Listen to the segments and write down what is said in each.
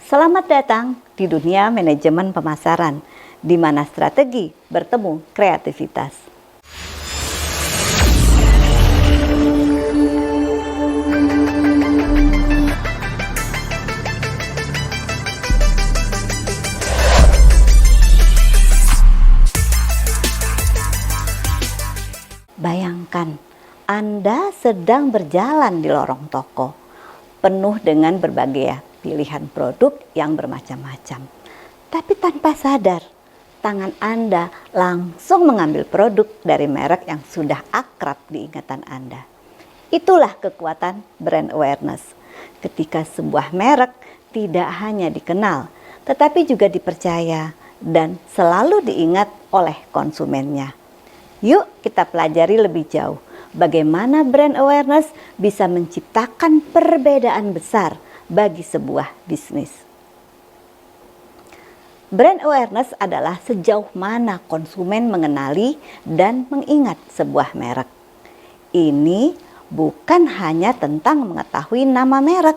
Selamat datang di dunia manajemen pemasaran, di mana strategi bertemu kreativitas. Bayangkan, Anda sedang berjalan di lorong toko, penuh dengan berbagai pilihan produk yang bermacam-macam. Tapi tanpa sadar, tangan Anda langsung mengambil produk dari merek yang sudah akrab di ingatan Anda. Itulah kekuatan brand awareness. Ketika sebuah merek tidak hanya dikenal, tetapi juga dipercaya dan selalu diingat oleh konsumennya. Yuk kita pelajari lebih jauh bagaimana brand awareness bisa menciptakan perbedaan besar bagi sebuah bisnis. Brand awareness adalah sejauh mana konsumen mengenali dan mengingat sebuah merek. Ini bukan hanya tentang mengetahui nama merek,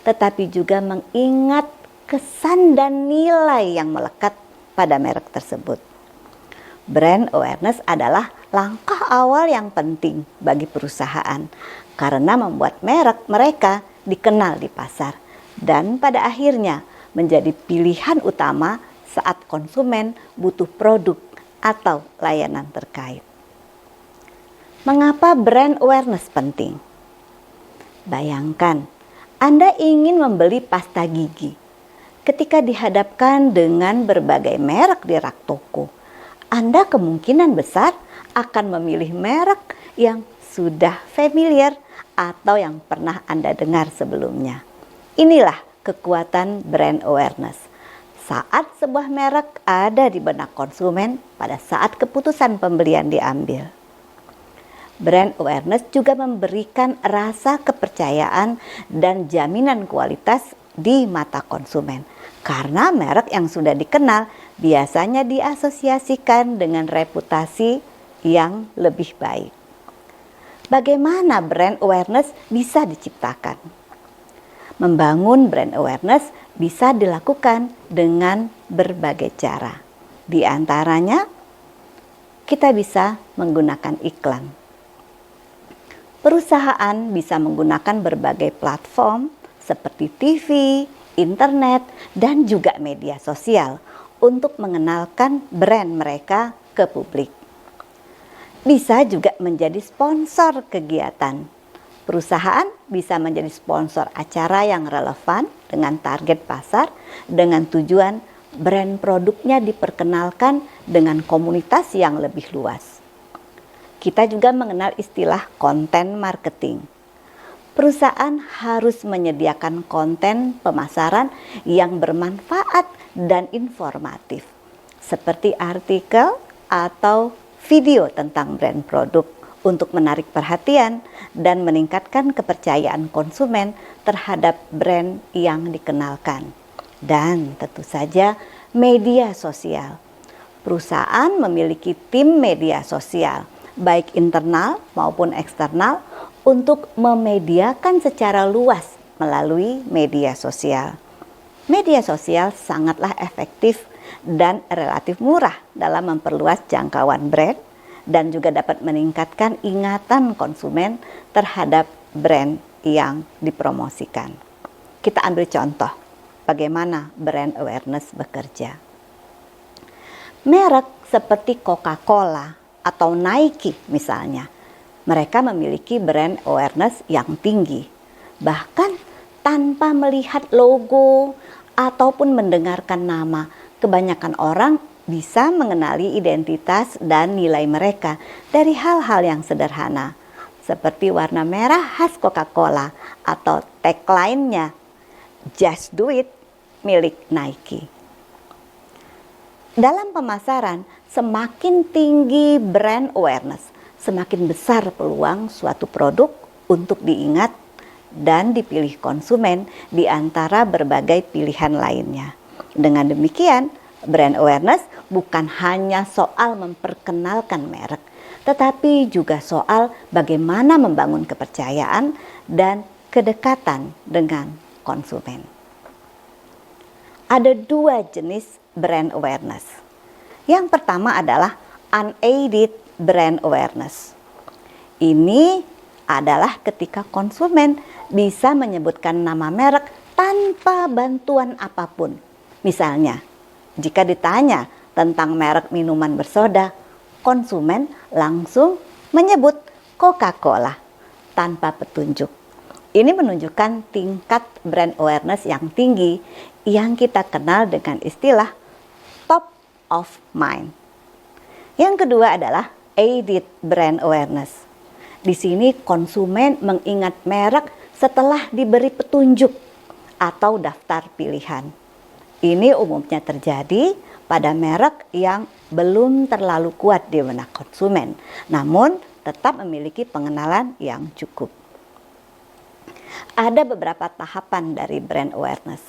tetapi juga mengingat kesan dan nilai yang melekat pada merek tersebut. Brand awareness adalah langkah awal yang penting bagi perusahaan karena membuat merek mereka dikenal di pasar dan pada akhirnya menjadi pilihan utama saat konsumen butuh produk atau layanan terkait. Mengapa brand awareness penting? Bayangkan, Anda ingin membeli pasta gigi. Ketika dihadapkan dengan berbagai merek di rak toko, Anda kemungkinan besar akan memilih merek yang sudah familiar atau yang pernah Anda dengar sebelumnya. Inilah kekuatan brand awareness. Saat sebuah merek ada di benak konsumen pada saat keputusan pembelian diambil. Brand awareness juga memberikan rasa kepercayaan dan jaminan kualitas di mata konsumen. Karena merek yang sudah dikenal biasanya diasosiasikan dengan reputasi yang lebih baik. Bagaimana brand awareness bisa diciptakan? Membangun brand awareness bisa dilakukan dengan berbagai cara. Di antaranya, kita bisa menggunakan iklan. Perusahaan bisa menggunakan berbagai platform seperti TV, internet, dan juga media sosial untuk mengenalkan brand mereka ke publik. Bisa juga menjadi sponsor kegiatan. Perusahaan bisa menjadi sponsor acara yang relevan dengan target pasar dengan tujuan brand produknya diperkenalkan dengan komunitas yang lebih luas. Kita juga mengenal istilah konten marketing. Perusahaan harus menyediakan konten pemasaran yang bermanfaat dan informatif, seperti artikel atau video tentang brand produk untuk menarik perhatian dan meningkatkan kepercayaan konsumen terhadap brand yang dikenalkan. Dan tentu saja media sosial. Perusahaan memiliki tim media sosial, baik internal maupun eksternal, untuk memediakan secara luas melalui media sosial. Media sosial sangatlah efektif dan relatif murah dalam memperluas jangkauan brand dan juga dapat meningkatkan ingatan konsumen terhadap brand yang dipromosikan. Kita ambil contoh bagaimana brand awareness bekerja. Merek seperti Coca-Cola atau Nike misalnya, mereka memiliki brand awareness yang tinggi. Bahkan tanpa melihat logo ataupun mendengarkan nama, kebanyakan orang bisa mengenali identitas dan nilai mereka dari hal-hal yang sederhana, seperti warna merah khas Coca-Cola atau tagline-nya "Just Do It" milik Nike. Dalam pemasaran, semakin tinggi brand awareness, semakin besar peluang suatu produk untuk diingat dan dipilih konsumen di antara berbagai pilihan lainnya. Dengan demikian, brand awareness bukan hanya soal memperkenalkan merek, tetapi juga soal bagaimana membangun kepercayaan dan kedekatan dengan konsumen. Ada dua jenis brand awareness. Yang pertama adalah unaided brand awareness. Ini adalah ketika konsumen bisa menyebutkan nama merek tanpa bantuan apapun. Misalnya, jika ditanya tentang merek minuman bersoda, konsumen langsung menyebut Coca-Cola tanpa petunjuk. Ini menunjukkan tingkat brand awareness yang tinggi yang kita kenal dengan istilah top of mind. Yang kedua adalah aided brand awareness. Di sini konsumen mengingat merek setelah diberi petunjuk atau daftar pilihan. Ini umumnya terjadi pada merek yang belum terlalu kuat di benak konsumen, namun tetap memiliki pengenalan yang cukup. Ada beberapa tahapan dari brand awareness.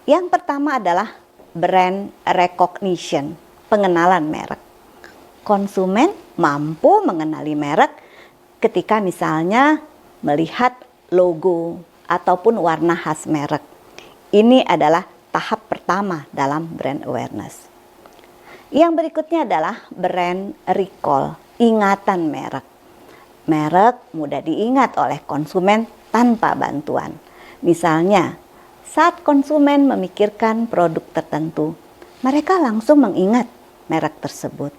Yang pertama adalah brand recognition, pengenalan merek. Konsumen mampu mengenali merek ketika misalnya melihat logo ataupun warna khas merek. Ini adalah tahap pertama dalam brand awareness. Yang berikutnya adalah brand recall, ingatan merek. Merek mudah diingat oleh konsumen tanpa bantuan. Misalnya, saat konsumen memikirkan produk tertentu, mereka langsung mengingat merek tersebut.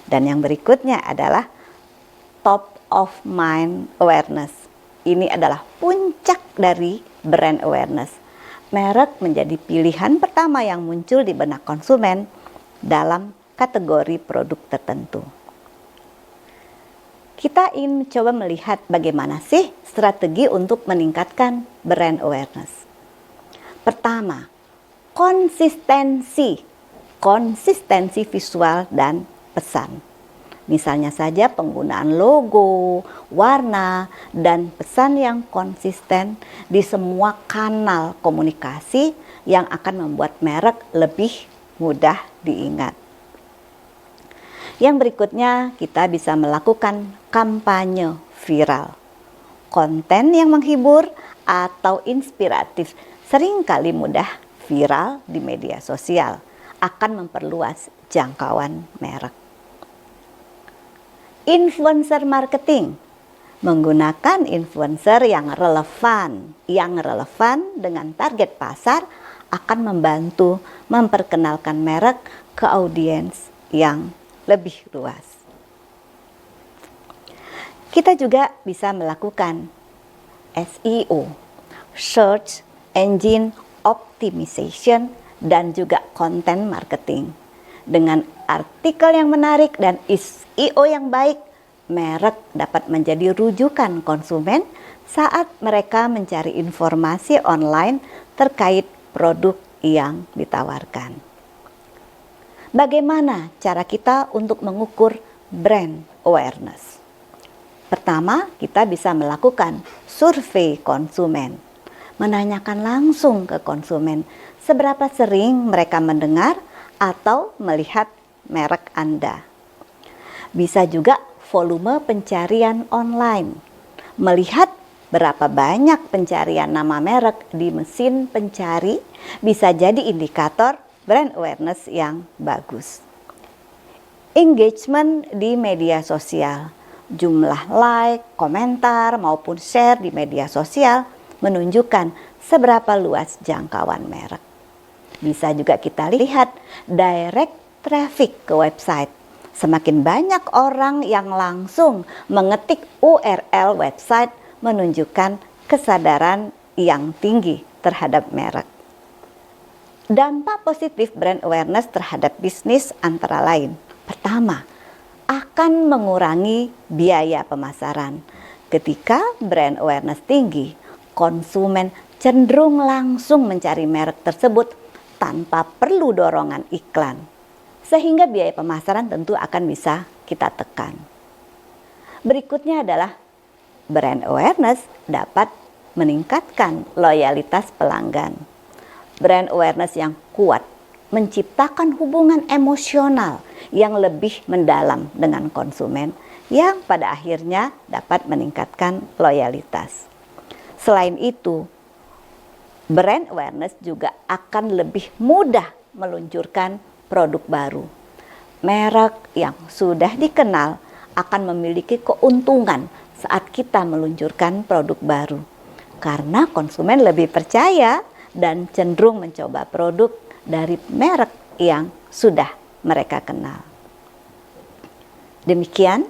Dan yang berikutnya adalah top of mind awareness. Ini adalah puncak dari brand awareness. Merek menjadi pilihan pertama yang muncul di benak konsumen dalam kategori produk tertentu. Kita ingin coba melihat bagaimana sih strategi untuk meningkatkan brand awareness. Pertama, konsistensi visual dan pesan. Misalnya saja penggunaan logo, warna, dan pesan yang konsisten di semua kanal komunikasi yang akan membuat merek lebih mudah diingat. Yang berikutnya, kita bisa melakukan kampanye viral. Konten yang menghibur atau inspiratif seringkali mudah viral di media sosial, akan memperluas jangkauan merek. Influencer marketing, menggunakan influencer yang relevan dengan target pasar akan membantu memperkenalkan merek ke audiens yang lebih luas. Kita juga bisa melakukan SEO, Search Engine Optimization, dan juga content marketing. Dengan artikel yang menarik dan SEO yang baik, merek dapat menjadi rujukan konsumen saat mereka mencari informasi online terkait produk yang ditawarkan. Bagaimana cara kita untuk mengukur brand awareness? Pertama, kita bisa melakukan survei konsumen. Menanyakan langsung ke konsumen seberapa sering mereka mendengar atau melihat merek Anda. Bisa juga volume pencarian online. Melihat berapa banyak pencarian nama merek di mesin pencari bisa jadi indikator brand awareness yang bagus. Engagement di media sosial, jumlah like, komentar, maupun share di media sosial menunjukkan seberapa luas jangkauan merek. Bisa juga kita lihat direct traffic ke website. Semakin banyak orang yang langsung mengetik URL website menunjukkan kesadaran yang tinggi terhadap merek. Dampak positif brand awareness terhadap bisnis antara lain. Pertama, akan mengurangi biaya pemasaran. Ketika brand awareness tinggi, konsumen cenderung langsung mencari merek tersebut tanpa perlu dorongan iklan. Sehingga biaya pemasaran tentu akan bisa kita tekan. Berikutnya adalah brand awareness dapat meningkatkan loyalitas pelanggan. Brand awareness yang kuat menciptakan hubungan emosional yang lebih mendalam dengan konsumen yang pada akhirnya dapat meningkatkan loyalitas. Selain itu, brand awareness juga akan lebih mudah meluncurkan produk baru. Merek yang sudah dikenal akan memiliki keuntungan saat kita meluncurkan produk baru, karena konsumen lebih percaya dan cenderung mencoba produk dari merek yang sudah mereka kenal. Demikian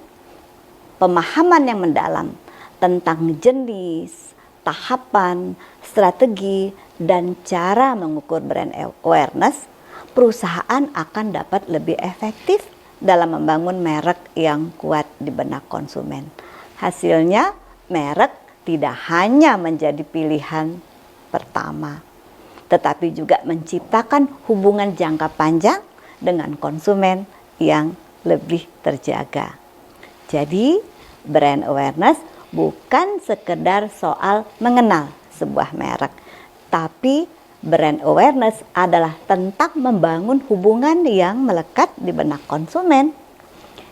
pemahaman yang mendalam tentang jenis, tahapan, strategi, dan cara mengukur brand awareness, perusahaan akan dapat lebih efektif dalam membangun merek yang kuat di benak konsumen. Hasilnya, merek tidak hanya menjadi pilihan pertama, tetapi juga menciptakan hubungan jangka panjang dengan konsumen yang lebih terjaga. Jadi, brand awareness bukan sekedar soal mengenal sebuah merek, tapi brand awareness adalah tentang membangun hubungan yang melekat di benak konsumen,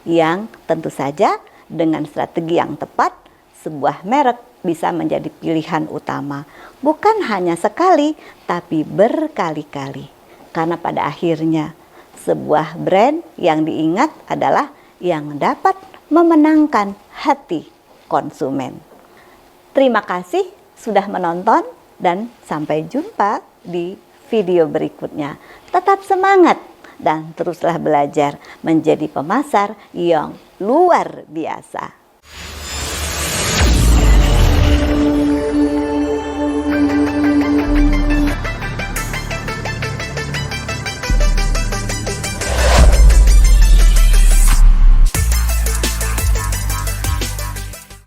yang tentu saja dengan strategi yang tepat, sebuah merek bisa menjadi pilihan utama, bukan hanya sekali, tapi berkali-kali. Karena pada akhirnya, sebuah brand yang diingat adalah yang dapat memenangkan hati konsumen. Terima kasih sudah menonton dan sampai jumpa di video berikutnya. Tetap semangat dan teruslah belajar menjadi pemasar yang luar biasa.